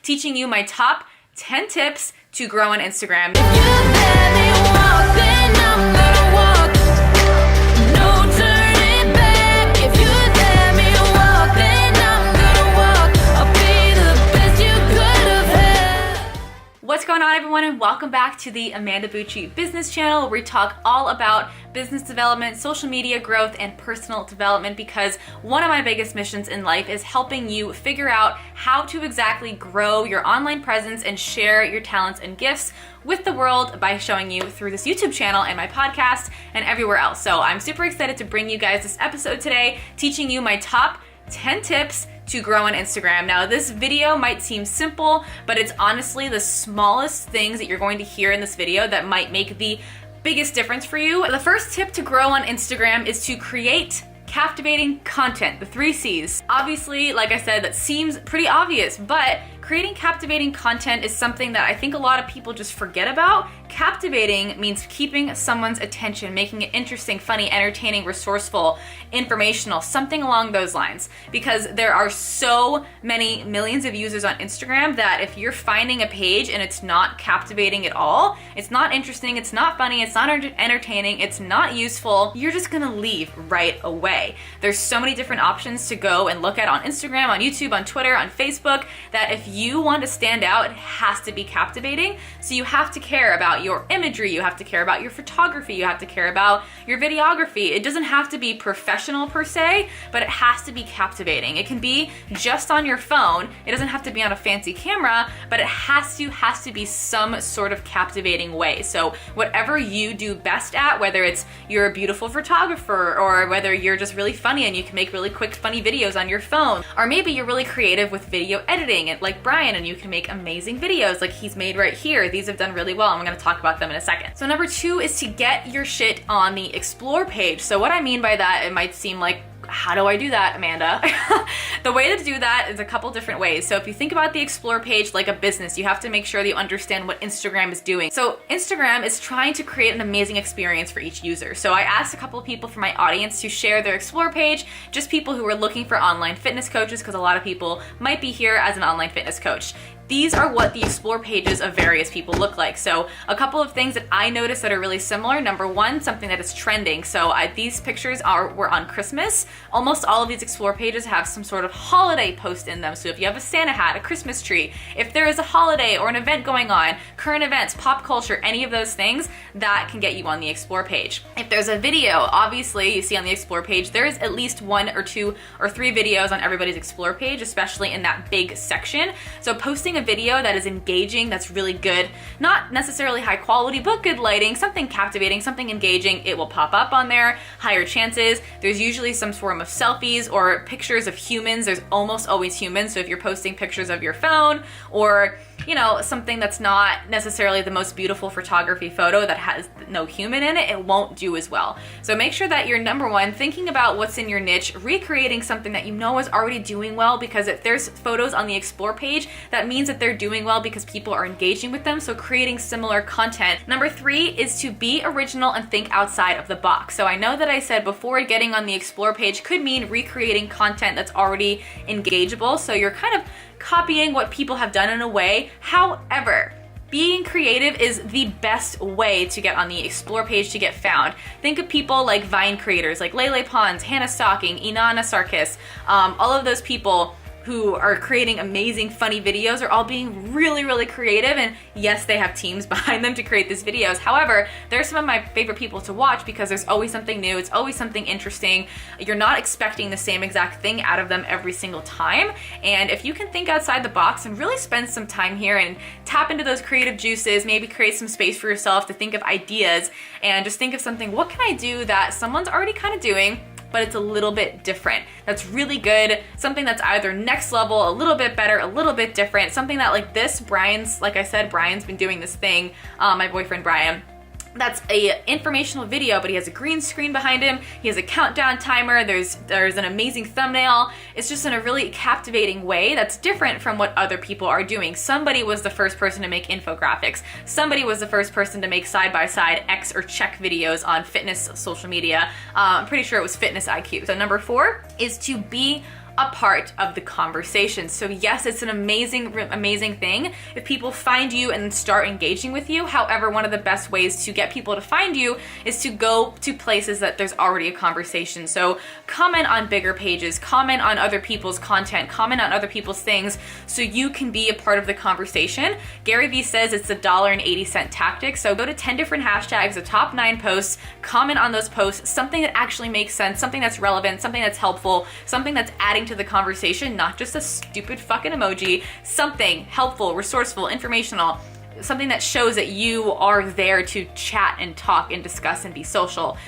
teaching you my top 10 tips to grow on Instagram. What's going on, everyone, and welcome back to the Amanda Bucci Business Channel, where we talk all about business development, social media growth, and personal development, because one of my biggest missions in life is helping you figure out how to exactly grow your online presence and share your talents and gifts with the world by showing you through this YouTube channel and my podcast and everywhere else. So I'm super excited to bring you guys this episode today, teaching you my top 10 tips to grow on Instagram. Now, this video might seem simple, but it's honestly the smallest things that you're going to hear in this video that might make the biggest difference for you. The first tip to grow on Instagram is to create captivating content, the 3 C's. Obviously, like I said, that seems pretty obvious, but creating captivating content is something that I think a lot of people just forget about. Captivating means keeping someone's attention, making it interesting, funny, entertaining, resourceful, informational, something along those lines. Because there are so many millions of users on Instagram that if you're finding a page and it's not captivating at all, it's not interesting, it's not funny, it's not entertaining, it's not useful, you're just gonna leave right away. There's so many different options to go and look at on Instagram, on YouTube, on Twitter, on Facebook, that if you want to stand out, it has to be captivating. So you have to care about your imagery, you have to care about your photography, you have to care about your videography. It doesn't have to be professional per se, but it has to be captivating. It can be just on your phone. It doesn't have to be on a fancy camera, but it has to be some sort of captivating way. So whatever you do best at, whether it's you're a beautiful photographer, or whether you're just really funny and you can make really quick, funny videos on your phone, or maybe you're really creative with video editing, and like Brian, and you can make amazing videos like he's made right here. These have done really well, and I'm gonna talk about them in a second. So number 2 is to get your shit on the explore page. So what I mean by that, it might seem like, how do I do that, Amanda? The way to do that is a couple different ways. So if you think about the explore page like a business, you have to make sure that you understand what Instagram is doing. So Instagram is trying to create an amazing experience for each user. So I asked a couple of people from my audience to share their explore page, just people who are looking for online fitness coaches, because a lot of people might be here as an online fitness coach. These are what the explore pages of various people look like. So a couple of things that I noticed that are really similar. Number 1, something that is trending. So these pictures were on Christmas. Almost all of these explore pages have some sort of holiday post in them. So if you have a Santa hat, a Christmas tree, if there is a holiday or an event going on, current events, pop culture, any of those things, that can get you on the explore page. If there's a video, obviously you see on the explore page, there is at least 1 or 2 or 3 videos on everybody's explore page, especially in that big section. So posting a video that is engaging, that's really good, not necessarily high quality, but good lighting, something captivating, something engaging, it will pop up on there. Higher chances. There's usually some form of selfies or pictures of humans. There's almost always humans. So if you're posting pictures of your phone, or something that's not necessarily the most beautiful photography photo that has no human in it, it won't do as well. So make sure that you're, number 1, thinking about what's in your niche, recreating something that you know is already doing well, because if there's photos on the explore page, that means that they're doing well because people are engaging with them. So creating similar content. Number 3 is to be original and think outside of the box. So I know that I said before, getting on the explore page could mean recreating content that's already engageable. So you're kind of copying what people have done in a way. However, being creative is the best way to get on the explore page to get found. Think of people like Vine creators like Lele Pons, Hannah Stocking, Inanna Sarkis, all of those people who are creating amazing, funny videos are all being really, really creative. And yes, they have teams behind them to create these videos. However, they're some of my favorite people to watch because there's always something new. It's always something interesting. You're not expecting the same exact thing out of them every single time. And if you can think outside the box and really spend some time here and tap into those creative juices, maybe create some space for yourself to think of ideas and just think of something, what can I do that someone's already kind of doing, but it's a little bit different. That's really good. Something that's either next level, a little bit better, a little bit different. Something that like this, like I said, Brian's been doing this thing, my boyfriend Brian. That's a informational video, but he has a green screen behind him. He has a countdown timer. There's an amazing thumbnail. It's just in a really captivating way that's different from what other people are doing. Somebody was the first person to make infographics. Somebody was the first person to make side-by-side X or check videos on fitness social media. I'm pretty sure it was Fitness IQ. So number 4 is to be a part of the conversation. So yes, it's an amazing thing if people find you and start engaging with you. However, one of the best ways to get people to find you is to go to places that there's already a conversation. So comment on bigger pages, comment on other people's content, comment on other people's things so you can be a part of the conversation. Gary Vee says it's the $1.80 tactic. So go to 10 different hashtags, the top 9 posts, comment on those posts, something that actually makes sense, something that's relevant, something that's helpful, something that's adding to the conversation, not just a stupid fucking emoji, something helpful, resourceful, informational, something that shows that you are there to chat and talk and discuss and be social.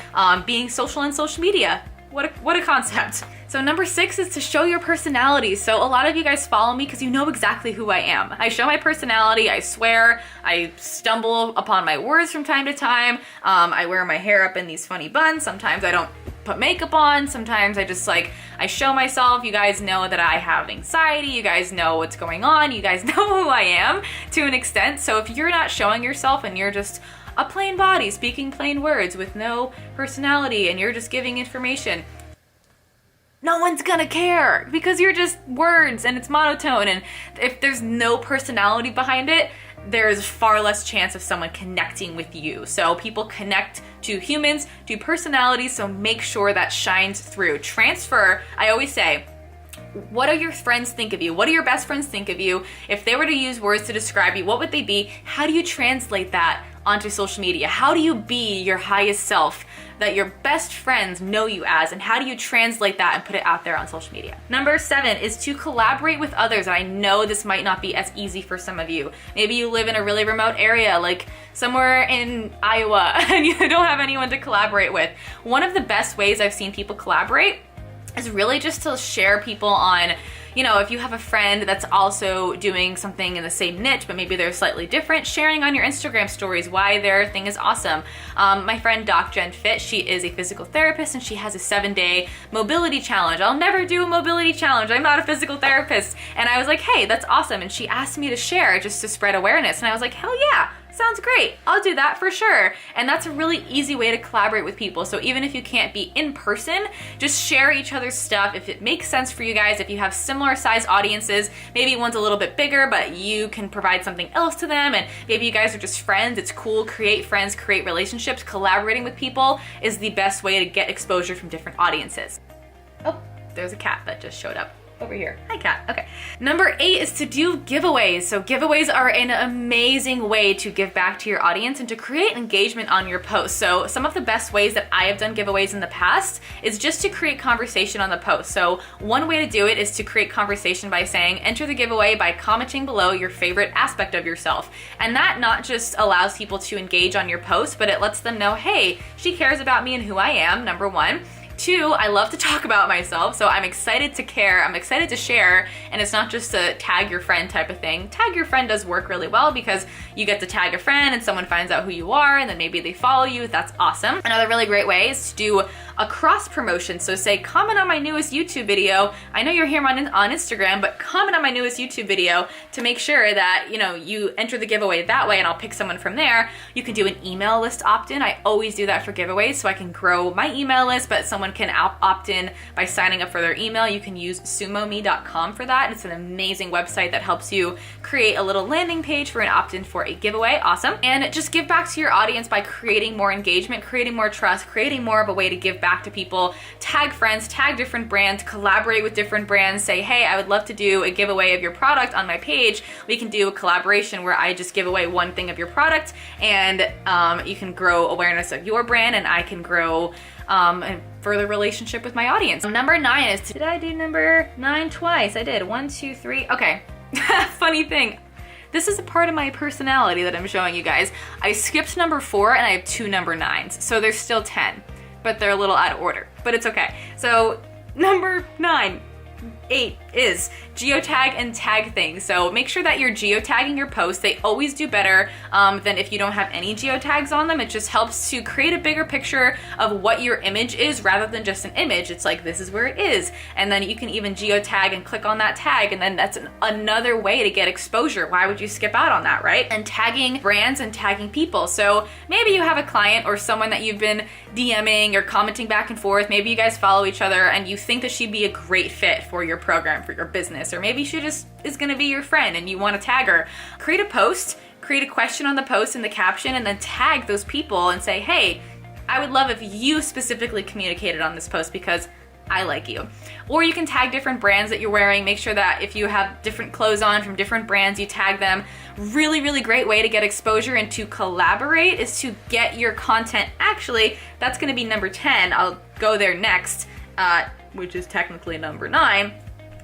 Being social in social media. What a concept. So number 6 is to show your personality. So a lot of you guys follow me because you know exactly who I am. I show my personality, I swear, I stumble upon my words from time to time. I wear my hair up in these funny buns. Sometimes I don't put makeup on. Sometimes I show myself. You guys know that I have anxiety. You guys know what's going on. You guys know who I am to an extent. So if you're not showing yourself and you're just a plain body speaking plain words with no personality and you're just giving information, no one's gonna care because you're just words and it's monotone. And if there's no personality behind it, there's far less chance of someone connecting with you. So people connect to humans, to personalities, so make sure that shines through. Transfer, I always say, what do your friends think of you? What do your best friends think of you? If they were to use words to describe you, what would they be? How do you translate that onto social media? How do you be your highest self that your best friends know you as, and how do you translate that and put it out there on social media? Number 7 is to collaborate with others. And I know this might not be as easy for some of you. Maybe you live in a really remote area, like somewhere in Iowa, and you don't have anyone to collaborate with. One of the best ways I've seen people collaborate is really just to share people on, if you have a friend that's also doing something in the same niche, but maybe they're slightly different, sharing on your Instagram stories why their thing is awesome. My friend Doc Jen Fit, she is a physical therapist and she has a 7-day mobility challenge. I'll never do a mobility challenge. I'm not a physical therapist. And I was like, hey, that's awesome. And she asked me to share just to spread awareness. And I was like, hell yeah. Sounds great. I'll do that for sure. And that's a really easy way to collaborate with people. So even if you can't be in person, just share each other's stuff. If it makes sense for you guys, if you have similar size audiences, maybe one's a little bit bigger, but you can provide something else to them. And maybe you guys are just friends. It's cool. Create friends, create relationships. Collaborating with people is the best way to get exposure from different audiences. Oh, there's a cat that just showed up over here. Hi, cat. Okay. Number 8 is to do giveaways. So giveaways are an amazing way to give back to your audience and to create engagement on your post. So some of the best ways that I have done giveaways in the past is just to create conversation on the post. So one way to do it is to create conversation by saying, enter the giveaway by commenting below your favorite aspect of yourself. And that not just allows people to engage on your post, but it lets them know, hey, she cares about me and who I am, number 1. 2, I love to talk about myself, so I'm excited to care, I'm excited to share, and it's not just a tag your friend type of thing. Tag your friend does work really well because you get to tag a friend and someone finds out who you are and then maybe they follow you. That's awesome. Another really great way is to do a cross promotion. So say, comment on my newest YouTube video. I know you're here on Instagram, but comment on my newest YouTube video to make sure that, you enter the giveaway that way and I'll pick someone from there. You can do an email list opt-in. I always do that for giveaways so I can grow my email list, but someone can opt in by signing up for their email. You can use sumome.com for that. It's an amazing website that helps you create a little landing page for an opt-in for a giveaway. Awesome. And just give back to your audience by creating more engagement, creating more trust, creating more of a way to give back to people. Tag friends, tag different brands, collaborate with different brands. Say, hey, I would love to do a giveaway of your product on my page. We can do a collaboration where I just give away one thing of your product and you can grow awareness of your brand and I can grow a further relationship with my audience. Number 9 is, did I do number 9 twice? I did. 1, 2, 3. Okay. Funny thing. This is a part of my personality that I'm showing you guys. I skipped number 4 and I have 2 number 9s. So there's still 10, but they're a little out of order, but it's okay. So number 9, 8 is geotag and tag things. So make sure that you're geotagging your posts. They always do better than if you don't have any geotags on them. It just helps to create a bigger picture of what your image is rather than just an image. It's like, this is where it is. And then you can even geotag and click on that tag. And then that's another way to get exposure. Why would you skip out on that, right? And tagging brands and tagging people. So maybe you have a client or someone that you've been DMing or commenting back and forth. Maybe you guys follow each other and you think that she'd be a great fit for your program, for your business, or maybe she just is gonna be your friend and you wanna tag her. Create a post, create a question on the post in the caption, and then tag those people and say, hey, I would love if you specifically communicated on this post because I like you. Or you can tag different brands that you're wearing. Make sure that if you have different clothes on from different brands, you tag them. Really, really great way to get exposure and to collaborate is to get your content. Actually, that's gonna be number 10. I'll go there next, which is technically number 9.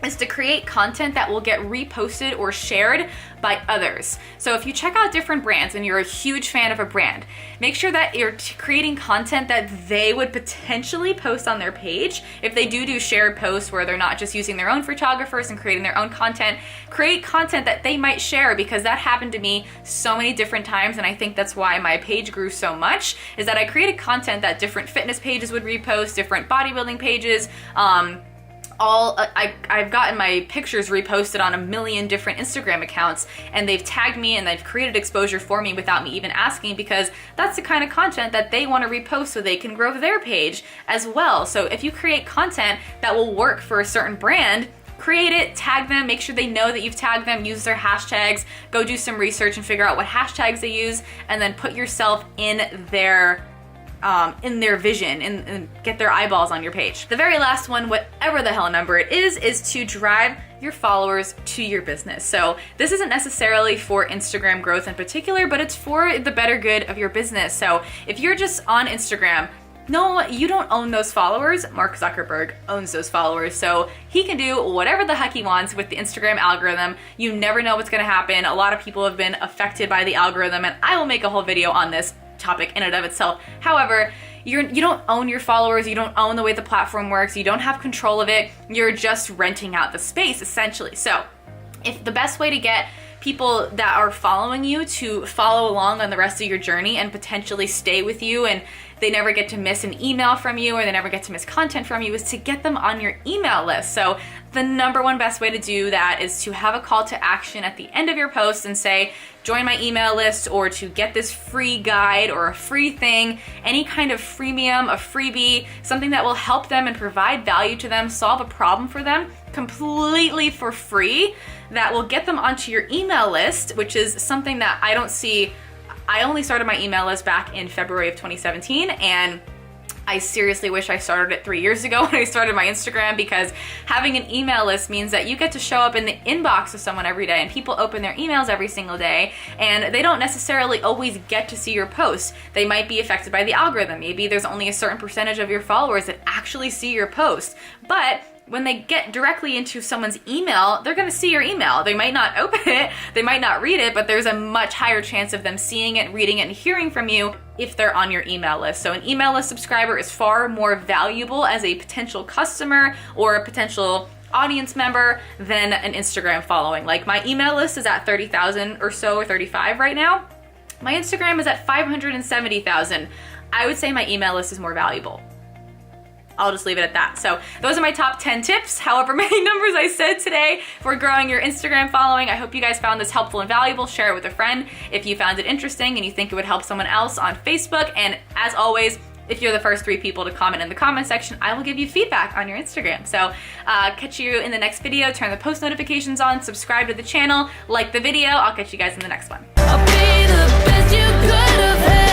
Is to create content that will get reposted or shared by others. So if you check out different brands and you're a huge fan of a brand, make sure that you're creating content that they would potentially post on their page. If they do shared posts where they're not just using their own photographers and creating their own content, create content that they might share, because that happened to me so many different times, and I think that's why my page grew so much, is that I created content that different fitness pages would repost, different bodybuilding pages, I've gotten my pictures reposted on a million different Instagram accounts, and they've tagged me and they've created exposure for me without me even asking, because that's the kind of content that they want to repost so they can grow their page as well. So if you create content that will work for a certain brand, create it, tag them, make sure they know that you've tagged them, use their hashtags, go do some research and figure out what hashtags they use, and then put yourself in their vision and get their eyeballs on your page. The very last one, whatever the hell number it is to drive your followers to your business. So this isn't necessarily for Instagram growth in particular, but it's for the better good of your business. So if you're just on Instagram, no, you don't own those followers. Mark Zuckerberg owns those followers, so he can do whatever the heck he wants with the Instagram algorithm. You never know what's gonna happen. A lot of people have been affected by the algorithm, and I will make a whole video on this topic in and of itself. However, you don't own your followers, you don't own the way the platform works, you don't have control of it, you're just renting out the space essentially. So if the best way to get people that are following you to follow along on the rest of your journey and potentially stay with you, and they never get to miss an email from you or they never get to miss content from you, is to get them on your email list. So the number one best way to do that is to have a call to action at the end of your post and say, join my email list, or to get this free guide or a free thing, any kind of freemium, a freebie, something that will help them and provide value to them, solve a problem for them completely for free, that will get them onto your email list, which is something that I don't see. I only started my email list back in February of 2017, and I seriously wish I started it 3 years ago when I started my Instagram, because having an email list means that you get to show up in the inbox of someone every day, and people open their emails every single day, and they don't necessarily always get to see your posts. They might be affected by the algorithm. Maybe there's only a certain percentage of your followers that actually see your posts, but when they get directly into someone's email, they're gonna see your email. They might not open it, they might not read it, but there's a much higher chance of them seeing it, reading it, and hearing from you if they're on your email list. So an email list subscriber is far more valuable as a potential customer or a potential audience member than an Instagram following. Like, my email list is at 30,000 or so, or 35 right now. My Instagram is at 570,000. I would say my email list is more valuable. I'll just leave it at that. So those are my top 10 tips, however many numbers I said today, for growing your Instagram following. I hope you guys found this helpful and valuable. Share it with a friend if you found it interesting and you think it would help someone else on Facebook. And as always, if you're the first 3 people to comment in the comment section, I will give you feedback on your Instagram. So catch you in the next video. Turn the post notifications on, subscribe to the channel, like the video. I'll catch you guys in the next one. I'll be the best you could have had.